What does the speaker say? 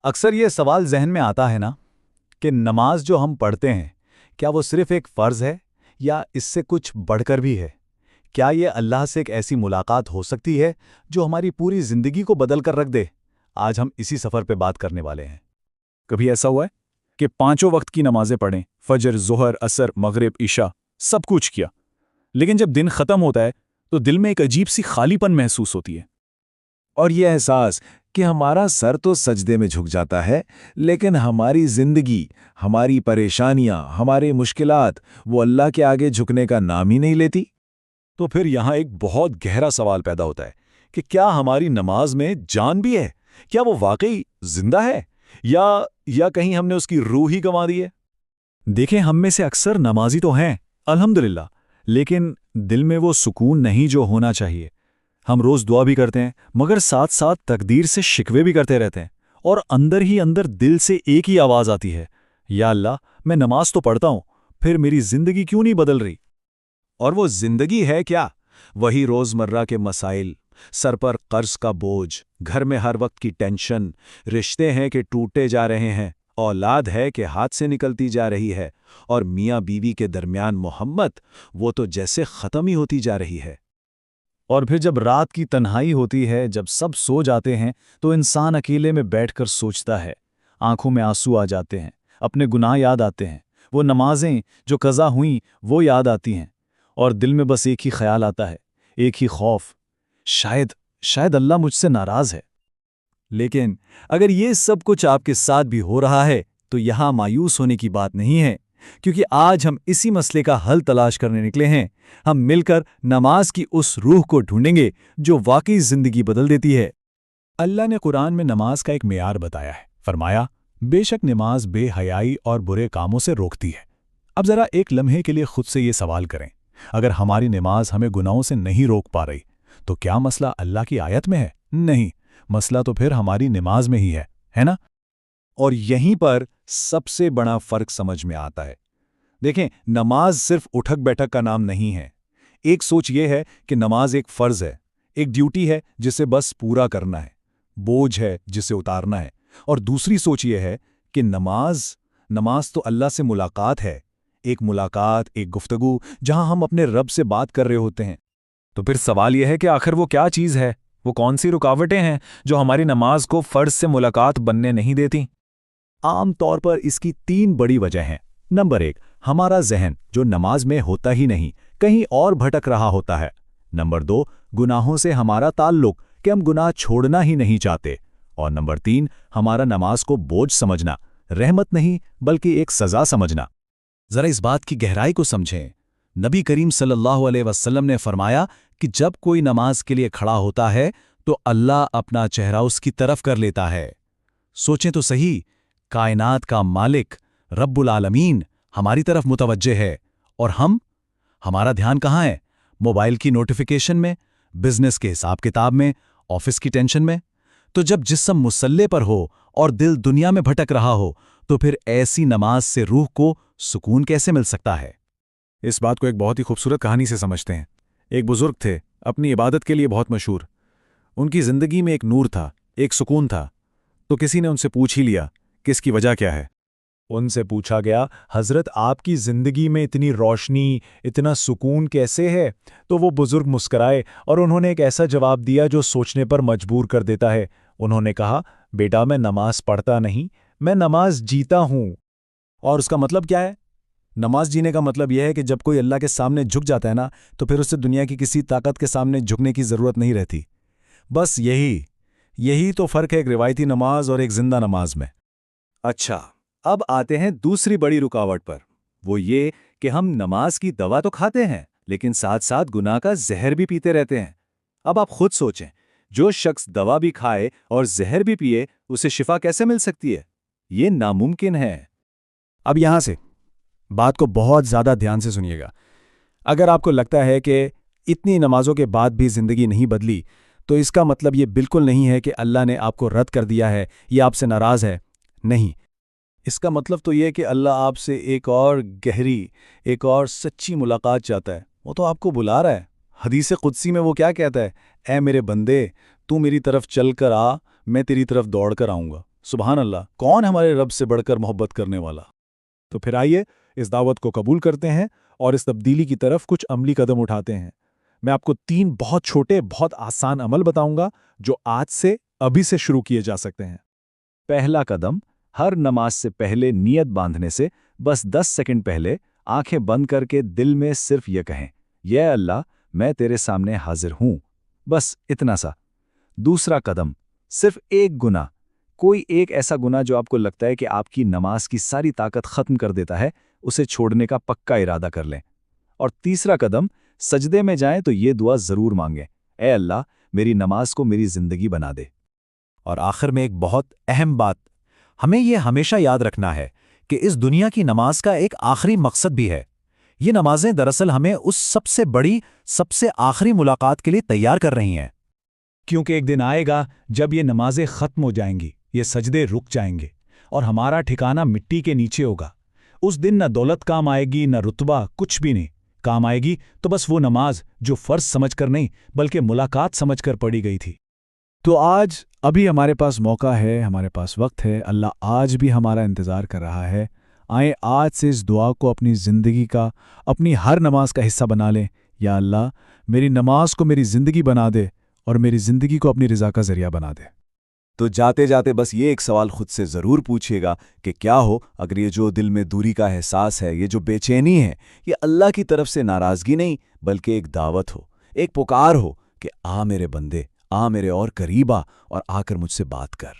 اکثر یہ سوال ذہن میں آتا ہے نا کہ نماز جو ہم پڑھتے ہیں کیا وہ صرف ایک فرض ہے یا اس سے کچھ بڑھ کر بھی ہے؟ کیا یہ اللہ سے ایک ایسی ملاقات ہو سکتی ہے جو ہماری پوری زندگی کو بدل کر رکھ دے؟ آج ہم اسی سفر پہ بات کرنے والے ہیں۔ کبھی ایسا ہوا ہے کہ پانچوں وقت کی نمازیں پڑھیں، فجر، ظہر، عصر، مغرب، عشاء، سب کچھ کیا، لیکن جب دن ختم ہوتا ہے تو دل میں ایک عجیب سی خالی پن محسوس ہوتی ہے؟ اور یہ احساس کہ ہمارا سر تو سجدے میں جھک جاتا ہے، لیکن ہماری زندگی، ہماری پریشانیاں، ہماری مشکلات وہ اللہ کے آگے جھکنے کا نام ہی نہیں لیتی۔ تو پھر یہاں ایک بہت گہرا سوال پیدا ہوتا ہے کہ کیا ہماری نماز میں جان بھی ہے؟ کیا وہ واقعی زندہ ہے یا کہیں ہم نے اس کی روح ہی گنوا دی ہے؟ دیکھیں، ہم میں سے اکثر نمازی تو ہیں الحمدللہ، لیکن دل میں وہ سکون نہیں جو ہونا چاہیے۔ ہم روز دعا بھی کرتے ہیں مگر ساتھ ساتھ تقدیر سے شکوے بھی کرتے رہتے ہیں، اور اندر ہی اندر دل سے ایک ہی آواز آتی ہے، یا اللہ، میں نماز تو پڑھتا ہوں، پھر میری زندگی کیوں نہیں بدل رہی؟ اور وہ زندگی ہے کیا؟ وہی روزمرہ کے مسائل، سر پر قرض کا بوجھ، گھر میں ہر وقت کی ٹینشن، رشتے ہیں کہ ٹوٹے جا رہے ہیں، اولاد ہے کہ ہاتھ سے نکلتی جا رہی ہے، اور میاں بیوی کے درمیان محبت وہ تو جیسے ختم ہی ہوتی جا رہی ہے۔ اور پھر جب رات کی تنہائی ہوتی ہے، جب سب سو جاتے ہیں، تو انسان اکیلے میں بیٹھ کر سوچتا ہے، آنکھوں میں آنسو آ جاتے ہیں، اپنے گناہ یاد آتے ہیں، وہ نمازیں جو قضا ہوئیں وہ یاد آتی ہیں، اور دل میں بس ایک ہی خیال آتا ہے، ایک ہی خوف، شاید اللہ مجھ سے ناراض ہے۔ لیکن اگر یہ سب کچھ آپ کے ساتھ بھی ہو رہا ہے تو یہاں مایوس ہونے کی بات نہیں ہے، کیونکہ آج ہم اسی مسئلے کا حل تلاش کرنے نکلے ہیں۔ ہم مل کر نماز کی اس روح کو ڈھونڈیں گے جو واقعی زندگی بدل دیتی ہے۔ اللہ نے قرآن میں نماز کا ایک معیار بتایا ہے، فرمایا، بے شک نماز بے حیائی اور برے کاموں سے روکتی ہے۔ اب ذرا ایک لمحے کے لیے خود سے یہ سوال کریں، اگر ہماری نماز ہمیں گناہوں سے نہیں روک پا رہی تو کیا مسئلہ اللہ کی آیت میں ہے؟ نہیں، مسئلہ تو پھر ہماری نماز میں ہی ہے نا؟ اور یہیں پر سب سے بڑا فرق سمجھ میں آتا ہے۔ دیکھیں، نماز صرف اٹھک بیٹھک کا نام نہیں ہے۔ ایک سوچ یہ ہے کہ نماز ایک فرض ہے، ایک ڈیوٹی ہے جسے بس پورا کرنا ہے، بوجھ ہے جسے اتارنا ہے، اور دوسری سوچ یہ ہے کہ نماز تو اللہ سے ملاقات ہے، ایک ملاقات، ایک گفتگو جہاں ہم اپنے رب سے بات کر رہے ہوتے ہیں۔ تو پھر سوال یہ ہے کہ آخر وہ کیا چیز ہے، وہ کون سی رکاوٹیں ہیں جو ہماری نماز کو فرض سے ملاقات بننے نہیں دیتی؟ عام طور پر اس کی 3 بڑی وجہ ہیں۔ نمبر 1، ہمارا ذہن جو نماز میں ہوتا ہی نہیں، کہیں اور بھٹک رہا ہوتا ہے۔ نمبر 2، گناہوں سے ہمارا تعلق کہ ہم گناہ چھوڑنا ہی نہیں چاہتے۔ اور نمبر 3، ہمارا نماز کو بوجھ سمجھنا، رحمت نہیں بلکہ ایک سزا سمجھنا۔ ذرا اس بات کی گہرائی کو سمجھیں۔ نبی کریم صلی اللہ علیہ وسلم نے فرمایا کہ جب کوئی نماز کے لیے کھڑا ہوتا ہے تو اللہ اپنا چہرہ اس کی طرف کر لیتا ہے۔ سوچیں تو صحیح، کائنات کا مالک رب العالمین ہماری طرف متوجہ ہے، اور ہمارا دھیان کہاں ہے؟ موبائل کی نوٹیفیکیشن میں، بزنس کے حساب کتاب میں، آفس کی ٹینشن میں۔ تو جب جسم مسلح پر ہو اور دل دنیا میں بھٹک رہا ہو تو پھر ایسی نماز سے روح کو سکون کیسے مل سکتا ہے؟ اس بات کو ایک بہت ہی خوبصورت کہانی سے سمجھتے ہیں۔ ایک بزرگ تھے، اپنی عبادت کے لیے بہت مشہور۔ ان کی زندگی میں ایک نور تھا، ایک سکون تھا۔ تو کسی نے ان سے پوچھ ہی لیا کہ اس کی وجہ کیا ہے؟ ان سے پوچھا گیا، حضرت آپ کی زندگی میں اتنی روشنی، اتنا سکون کیسے ہے؟ تو وہ بزرگ مسکرائے اور انہوں نے ایک ایسا جواب دیا جو سوچنے پر مجبور کر دیتا ہے۔ انہوں نے کہا، بیٹا، میں نماز پڑھتا نہیں، میں نماز جیتا ہوں۔ اور اس کا مطلب کیا ہے؟ نماز جینے کا مطلب یہ ہے کہ جب کوئی اللہ کے سامنے جھک جاتا ہے نا، تو پھر اسے دنیا کی کسی طاقت کے سامنے جھکنے کی ضرورت نہیں رہتی۔ بس یہی تو فرق ہے ایک روایتی نماز اور ایک زندہ نماز میں۔ اچھا، اب آتے ہیں دوسری بڑی رکاوٹ پر، وہ یہ کہ ہم نماز کی دوا تو کھاتے ہیں لیکن ساتھ ساتھ گناہ کا زہر بھی پیتے رہتے ہیں۔ اب آپ خود سوچیں، جو شخص دوا بھی کھائے اور زہر بھی پیے، اسے شفا کیسے مل سکتی ہے؟ یہ ناممکن ہے۔ اب یہاں سے بات کو بہت زیادہ دھیان سے سنیے گا۔ اگر آپ کو لگتا ہے کہ اتنی نمازوں کے بعد بھی زندگی نہیں بدلی، تو اس کا مطلب یہ بالکل نہیں ہے کہ اللہ نے آپ کو رد کر دیا ہے یا آپ سے ناراض ہے۔ نہیں، اس کا مطلب تو یہ کہ اللہ آپ سے ایک اور گہری، ایک اور سچی ملاقات چاہتا ہے۔ وہ تو آپ کو بلا رہا ہے۔ حدیث قدسی میں وہ کیا کہتا ہے؟ اے میرے بندے، تو میری طرف چل کر آ، میں تیری طرف دوڑ کر آؤں گا۔ سبحان اللہ، کون ہمارے رب سے بڑھ کر محبت کرنے والا؟ تو پھر آئیے اس دعوت کو قبول کرتے ہیں اور اس تبدیلی کی طرف کچھ عملی قدم اٹھاتے ہیں۔ میں آپ کو 3 بہت چھوٹے، بہت آسان عمل بتاؤں گا جو آج سے، ابھی سے شروع کیے جا سکتے ہیں۔ پہلا قدم، ہر نماز سے پہلے نیت باندھنے سے بس 10 سیکنڈ پہلے آنکھیں بند کر کے دل میں صرف یہ کہیں، یا اللہ میں تیرے سامنے حاضر ہوں، بس اتنا سا۔ دوسرا قدم، صرف ایک گناہ، کوئی ایک ایسا گناہ جو آپ کو لگتا ہے کہ آپ کی نماز کی ساری طاقت ختم کر دیتا ہے، اسے چھوڑنے کا پکا ارادہ کر لیں۔ اور تیسرا قدم، سجدے میں جائیں تو یہ دعا ضرور مانگیں، اے اللہ میری نماز کو میری زندگی بنا دے۔ اور آخر میں ایک بہت اہم بات، ہمیں یہ ہمیشہ یاد رکھنا ہے کہ اس دنیا کی نماز کا ایک آخری مقصد بھی ہے۔ یہ نمازیں دراصل ہمیں اس سب سے بڑی، سب سے آخری ملاقات کے لیے تیار کر رہی ہیں، کیونکہ ایک دن آئے گا جب یہ نمازیں ختم ہو جائیں گی، یہ سجدے رک جائیں گے اور ہمارا ٹھکانہ مٹی کے نیچے ہوگا۔ اس دن نہ دولت کام آئے گی، نہ رتبہ، کچھ بھی نہیں کام آئے گی، تو بس وہ نماز جو فرض سمجھ کر نہیں بلکہ ملاقات سمجھ کر پڑھی گئی تھی۔ تو آج ابھی ہمارے پاس موقع ہے، ہمارے پاس وقت ہے، اللہ آج بھی ہمارا انتظار کر رہا ہے۔ آئیں آج سے اس دعا کو اپنی زندگی کا، اپنی ہر نماز کا حصہ بنا لیں۔ یا اللہ میری نماز کو میری زندگی بنا دے اور میری زندگی کو اپنی رضا کا ذریعہ بنا دے۔ تو جاتے جاتے بس یہ ایک سوال خود سے ضرور پوچھیے گا کہ کیا ہو اگر یہ جو دل میں دوری کا احساس ہے، یہ جو بے چینی ہے، یہ اللہ کی طرف سے ناراضگی نہیں بلکہ ایک دعوت ہو، ایک پکار ہو کہ آ میرے بندے، آ میرے اور قریب آ اور آ کر مجھ سے بات کر۔